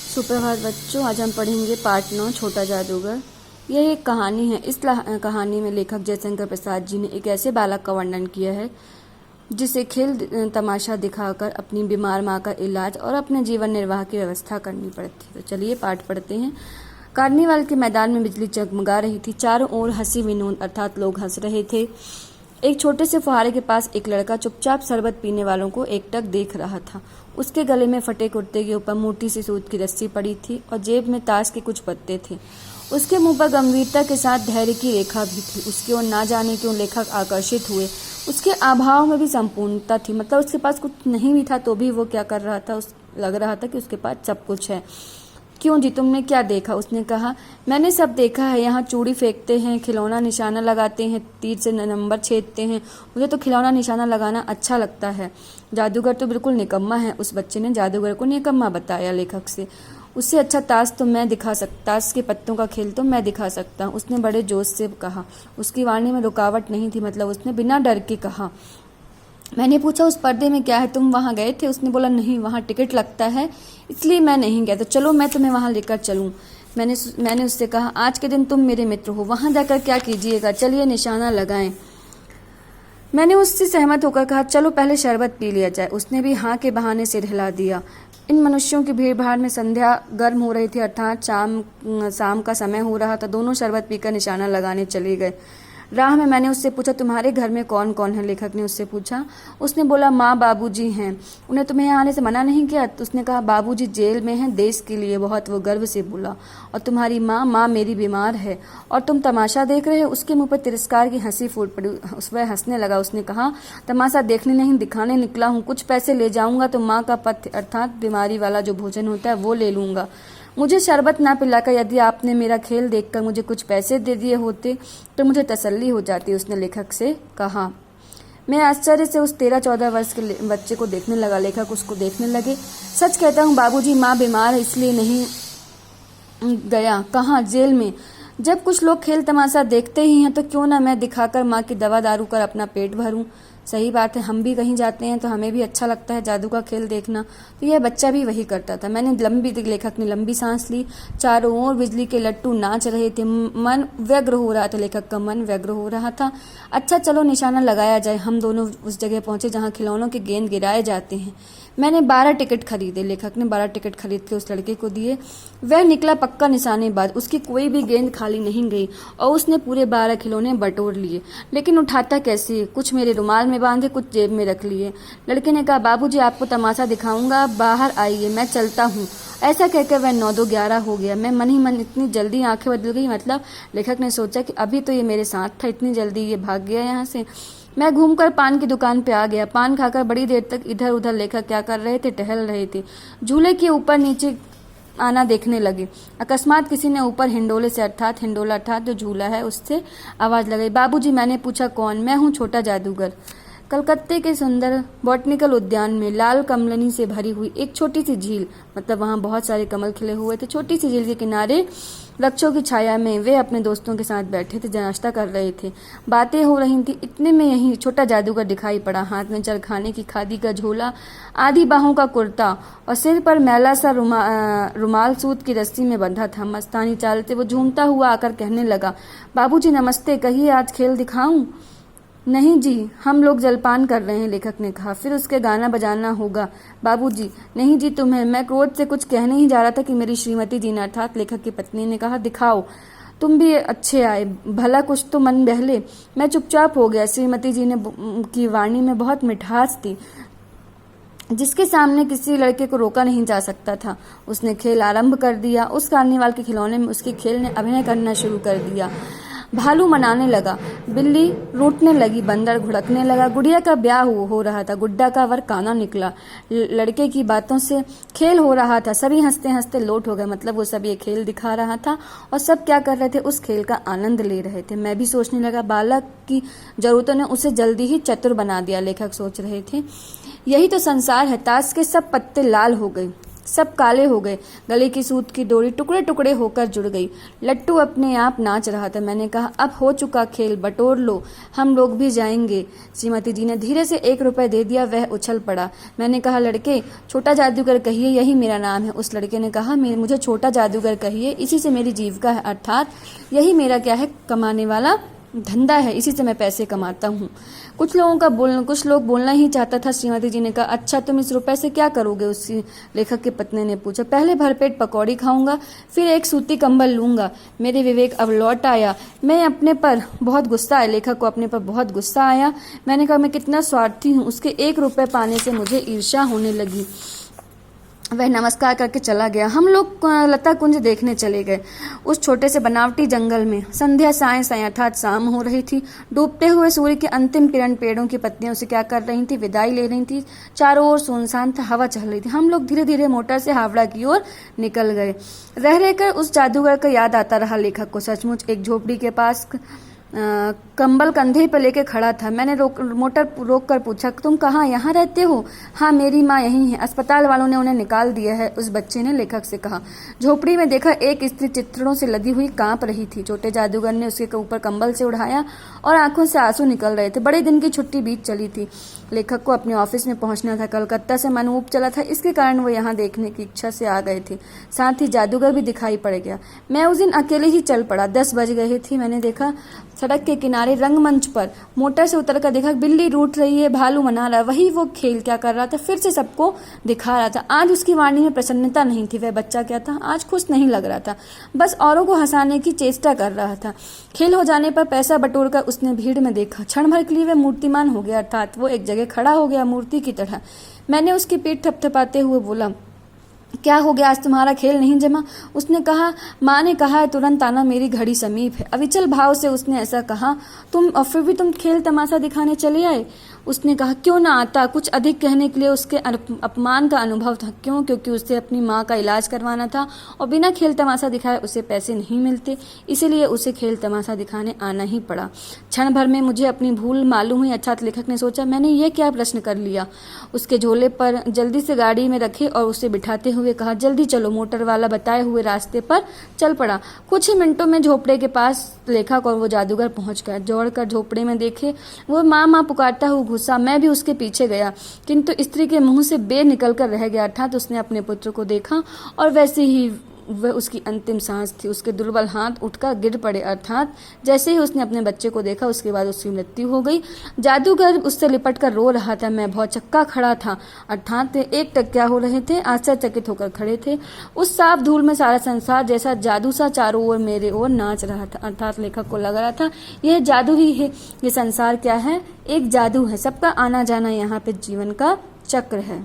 सुप्रभात बच्चों, आज हम पढ़ेंगे पार्ट 9 छोटा जादूगर। यह एक कहानी है। इस कहानी में लेखक जयशंकर प्रसाद जी ने एक ऐसे बालक का वर्णन किया है जिसे खेल तमाशा दिखाकर अपनी बीमार माँ का इलाज और अपने जीवन निर्वाह की व्यवस्था करनी पड़ती। तो चलिए पाठ पढ़ते हैं। कार्निवाल के मैदान में बिजली चमका रही थी। चारों ओर हंसी विनोद अर्थात लोग हंस रहे थे। एक छोटे से फुहारे के पास एक लड़का चुपचाप शरबत पीने वालों को एकटक देख रहा था। उसके गले में फटे कुर्ते के ऊपर मोटी सी सूत की रस्सी पड़ी थी और जेब में ताश के कुछ पत्ते थे। उसके मुंह पर गंभीरता के साथ धैर्य की रेखा भी थी। उसकी ओर ना जाने क्यों लेखक आकर्षित हुए। उसके आभाव में भी संपूर्णता थी, मतलब उसके पास कुछ नहीं भी था तो भी वो क्या कर रहा था, लग रहा था कि उसके पास सब कुछ है। क्यों जी, तुमने क्या देखा? उसने कहा, मैंने सब देखा है। यहाँ चूड़ी फेंकते हैं, खिलौना निशाना लगाते हैं, तीर से नंबर छेदते हैं। मुझे तो खिलौना निशाना लगाना अच्छा लगता है। जादूगर तो बिल्कुल निकम्मा है। उस बच्चे ने जादूगर को निकम्मा बताया लेखक से। उससे अच्छा ताश तो मैं दिखा सकता, ताश के पत्तों का खेल तो मैं दिखा सकता हूँ, उसने बड़े जोश से कहा। उसकी वाणी में रुकावट नहीं थी, मतलब उसने बिना डर के कहा। मैंने पूछा, उस पर्दे में क्या है? तुम वहाँ गए थे? उसने बोला, नहीं, वहाँ टिकट लगता है, इसलिए मैं नहीं गया। तो चलो मैं तुम्हें वहाँ लेकर चलूँ। मैंने उससे कहा, आज के दिन तुम मेरे मित्र हो, वहाँ जाकर क्या कीजिएगा? चलिए निशाना लगाएं। मैंने उससे सहमत होकर कहा, चलो पहले शरबत पी लिया जाए। उसने भी हाँ के बहाने सिर हिला दिया। इन मनुष्यों की भीड़ भाड़ में संध्या गर्म हो रही थी, अर्थात शाम का समय हो रहा था। दोनों शरबत पीकर निशाना लगाने चले गए। राह में मैंने उससे पूछा, तुम्हारे घर में कौन कौन है? लेखक ने उससे पूछा। उसने बोला, माँ बाबूजी हैं। उन्हें तुम्हें यहाँ आने से मना नहीं किया? तो उसने कहा, बाबूजी जेल में हैं, देश के लिए बहुत। वो गर्व से बोला। और तुम्हारी माँ? माँ मेरी बीमार है। और तुम तमाशा देख रहे हो? उसके मुंह पर तिरस्कार की हंसी फूट पड़ी। वह हंसने लगा। उसने कहा, तमाशा देखने नहीं, दिखाने निकला हूँ। कुछ पैसे ले जाऊंगा तो माँ का पथ्य अर्थात बीमारी वाला जो भोजन होता है वो ले लूंगा। मुझे शरबत ना पिलाकर यदि आपने मेरा खेल देखकर मुझे कुछ पैसे दे दिए होते तो मुझे तसल्ली हो जाती, उसने लेखक से कहा। मैं आश्चर्य से उस 13-14 वर्ष के बच्चे को देखने लगा। लेखक उसको देखने लगे। सच कहता हूँ बाबूजी, माँ बीमार है, इसलिए नहीं गया। कहाँ? जेल में। जब कुछ लोग खेल तमाशा देखते ही हैं तो क्यों ना मैं दिखाकर माँ की दवा दारू कर अपना पेट भरूं। सही बात है, हम भी कहीं जाते हैं तो हमें भी अच्छा लगता है जादू का खेल देखना। तो यह बच्चा भी वही करता था। लेखक ने लंबी सांस ली। चारों ओर बिजली के लट्टू नाच रहे थे। मन व्यग्र हो रहा था। लेखक का मन व्यग्र हो रहा था। अच्छा चलो निशाना लगाया जाए। हम दोनों उस जगह पहुंचे जहाँ खिलौनों के गेंद गिराए जाते हैं। मैंने 12 टिकट खरीदे। लेखक ने 12 टिकट खरीद के उस लड़के को दिए। वह निकला पक्का निशानेबाज। उसकी कोई भी गेंद खाली नहीं गई और उसने पूरे 12 खिलौने बटोर लिए। लेकिन उठाता कैसे? कुछ मेरे रुमाल में बांधे, कुछ जेब में रख लिए। लड़के ने कहा, बाबूजी आपको तमाशा दिखाऊंगा, बाहर आइए, मैं चलता हूँ। ऐसा कहकर वह 9-2-11 हो गया। मैं मन ही मन इतनी जल्दी आंखें बदल गई, मतलब लेखक ने सोचा कि अभी तो ये मेरे साथ था, इतनी जल्दी ये भाग गया यहाँ से। मैं घूमकर पान की दुकान पे आ गया। पान खाकर बड़ी देर तक इधर उधर लेखक क्या कर रहे थे, टहल रहे थे। झूले के ऊपर नीचे आना देखने लगे। अकस्मात किसी ने ऊपर हिंडोला अर्थात जो झूला है उससे आवाज लगाई। बाबूजी, मैंने पूछा, कौन? मैं हूँ छोटा जादूगर। कलकत्ते के सुंदर बॉटनिकल उद्यान में लाल कमलनी से भरी हुई एक छोटी सी झील, मतलब वहां बहुत सारे कमल खिले हुए थे। छोटी सी झील के किनारे वृक्षों की छाया में वे अपने दोस्तों के साथ बैठे थे, नाश्ता कर रहे थे, बातें हो रही थी। इतने में यही छोटा जादूगर दिखाई पड़ा। हाथ में चरखाने की खादी का झोला, आधी बाहों का कुर्ता और सिर पर मैला सा रुमाल सूत की रस्सी में बंधा था। मस्तानी चाल से वो झूमता हुआ आकर कहने लगा, बाबूजी नमस्ते, कहिए आज खेल दिखाऊं? नहीं जी, हम लोग जलपान कर रहे हैं, लेखक ने कहा। फिर उसके गाना बजाना होगा। बाबूजी, नहीं जी तुम्हें। मैं क्रोध से कुछ कहने ही जा रहा था कि मेरी श्रीमती जी ने अर्थात लेखक की पत्नी ने कहा, दिखाओ, तुम भी अच्छे आए, भला कुछ तो मन बहले। मैं चुपचाप हो गया। श्रीमती जी ने की वाणी में बहुत मिठास थी जिसके सामने किसी लड़के को रोका नहीं जा सकता था। उसने खेल आरंभ कर दिया। उस कार्निवाल के खिलौने में उसके खेल ने अभिनय करना शुरू कर दिया। भालू मनाने लगा, बिल्ली रूठने लगी, बंदर घुड़कने लगा। गुड़िया का ब्याह हो रहा था। गुड्डा का वर काना निकला। लड़के की बातों से खेल हो रहा था। सभी हंसते हंसते लोट हो गए, मतलब वो सब ये खेल दिखा रहा था और सब क्या कर रहे थे, उस खेल का आनंद ले रहे थे। मैं भी सोचने लगा, बालक की जरूरतों ने उसे जल्दी ही चतुर बना दिया। लेखक सोच रहे थे, यही तो संसार है। ताश के सब पत्ते लाल हो गए। सब काले हो गए। गले की सूत की डोरी टुकड़े टुकड़े होकर जुड़ गई। लट्टू अपने आप नाच रहा था। मैंने कहा, अब हो चुका खेल, बटोर लो, हम लोग भी जाएंगे। श्रीमती जी ने धीरे से 1 रुपए दे दिया। वह उछल पड़ा। मैंने कहा, लड़के, छोटा जादूगर कहिए, यही मेरा नाम है। उस लड़के ने कहा, मुझे छोटा जादूगर कहिए, इसी से मेरी जीविका है, अर्थात यही मेरा क्या है, कमाने वाला धंधा है, इसी से मैं पैसे कमाता हूँ। कुछ लोग बोलना ही चाहता था। श्रीमती जी ने कहा, अच्छा, तुम इस रुपए से क्या करोगे? उस लेखक के पत्नी ने पूछा। पहले भरपेट पकौड़ी खाऊंगा, फिर एक सूती कंबल लूंगा। मेरे विवेक अब लौट आया। मैं अपने पर बहुत गुस्सा आया। लेखक को अपने पर बहुत गुस्सा आया। मैंने कहा, मैं कितना स्वार्थी हूँ। उसके 1 रुपए पाने से मुझे ईर्ष्या होने लगी। वह नमस्कार करके चला गया। हम लोग लता कुंज देखने चले गए। उस छोटे से बनावटी जंगल में संध्या साएं अर्थात शाम हो रही थी। डूबते हुए सूर्य की अंतिम किरण पेड़ों की पत्तियों से क्या कर रही थी, विदाई ले रही थी। चारों ओर सुनसान था, हवा चल रही थी। हम लोग धीरे धीरे मोटर से हावड़ा की ओर निकल गए। रह रहकर उस जादूगर का याद आता रहा लेखक को। सचमुच एक झोपड़ी के पास कंबल कंधे पर लेके खड़ा था। मैंने मोटर रोक कर पूछा, तुम कहाँ, यहाँ रहते हो? हाँ, मेरी माँ यहीं है, अस्पताल वालों ने उन्हें निकाल दिया है, उस बच्चे ने लेखक से कहा। झोपड़ी में देखा, एक स्त्री चित्रों से लदी हुई कांप रही थी। छोटे जादूगर ने उसके ऊपर कंबल से उठाया और आंखों से आंसू निकल रहे थे। बड़े दिन की छुट्टी बीत चली थी। लेखक को अपने ऑफिस में पहुंचना था। कलकत्ता से मन ऊब चला था, इसके कारण वो यहाँ देखने की इच्छा से आ गए थे। साथ ही जादूगर भी दिखाई पड़ गया। मैं उस दिन अकेले ही चल पड़ा। 10 बज गए थे। मैंने देखा सड़क के किनारे रंगमंच पर मोटर से उतर कर देखा, बिल्ली रूठ रही है, भालू मना रहा है। वही वो खेल क्या कर रहा था, फिर से सबको दिखा रहा था। आज उसकी वाणी में प्रसन्नता नहीं थी। वह बच्चा क्या था, आज खुश नहीं लग रहा था, बस औरों को हंसाने की चेष्टा कर रहा था। खेल हो जाने पर पैसा बटोरकर उसने भीड़ में देखा। क्षण भर के लिए वह मूर्तिमान हो गया, अर्थात वो एक जगह खड़ा हो गया मूर्ति की तरह। मैंने उसकी पीठ थपथपाते हुए बोला, क्या हो गया, आज तुम्हारा खेल नहीं जमा? उसने कहा, माँ ने कहा है तुरंत आना, मेरी घड़ी समीप है। अविचल भाव से उसने ऐसा कहा। और फिर भी तुम खेल तमाशा दिखाने चले आए? उसने कहा, क्यों ना आता। कुछ अधिक कहने के लिए उसके अपमान का अनुभव था। क्यों? क्योंकि उसे अपनी माँ का इलाज करवाना था और बिना खेल तमाशा दिखाए उसे पैसे नहीं मिलते, इसीलिए उसे खेल तमाशा दिखाने आना ही पड़ा। क्षण भर में मुझे अपनी भूल मालूम हुई। अर्थात लेखक ने सोचा, मैंने ये क्या प्रश्न कर लिया। उसके झोले पर जल्दी से गाड़ी में रखे और उसे बिठाते हुए कहा, जल्दी चलो। मोटर वाला बताए हुए रास्ते पर चल पड़ा। कुछ ही मिनटों में झोपड़े के पास लेखक और वो जादूगर पहुंच गया। दौड़कर झोपड़े में देखे, वो माँ माँ पुकारता हुआ घुसा। मैं भी उसके पीछे गया, किंतु स्त्री के मुंह से बे निकल कर रह गया। अर्थात उसने अपने पुत्र को देखा और वैसे ही वह उसकी अंतिम सांस थी। उसके दुर्बल हाथ उठकर गिर पड़े। अर्थात जैसे ही उसने अपने बच्चे को देखा, उसके बाद उसकी मृत्यु हो गई। जादूगर उससे लिपट कर रो रहा था। मैं बहुत चक्का खड़ा था। अर्थात एक टक क्या हो रहे थे, आश्चर्यचकित होकर खड़े थे। उस साफ धूल में सारा संसार जैसा जादू सा चारों ओर मेरे ओर नाच रहा था। अर्थात लेखक को लग रहा था यह जादू ही है, ये संसार क्या है, एक जादू है। सबका आना जाना यहाँ पे जीवन का चक्र है।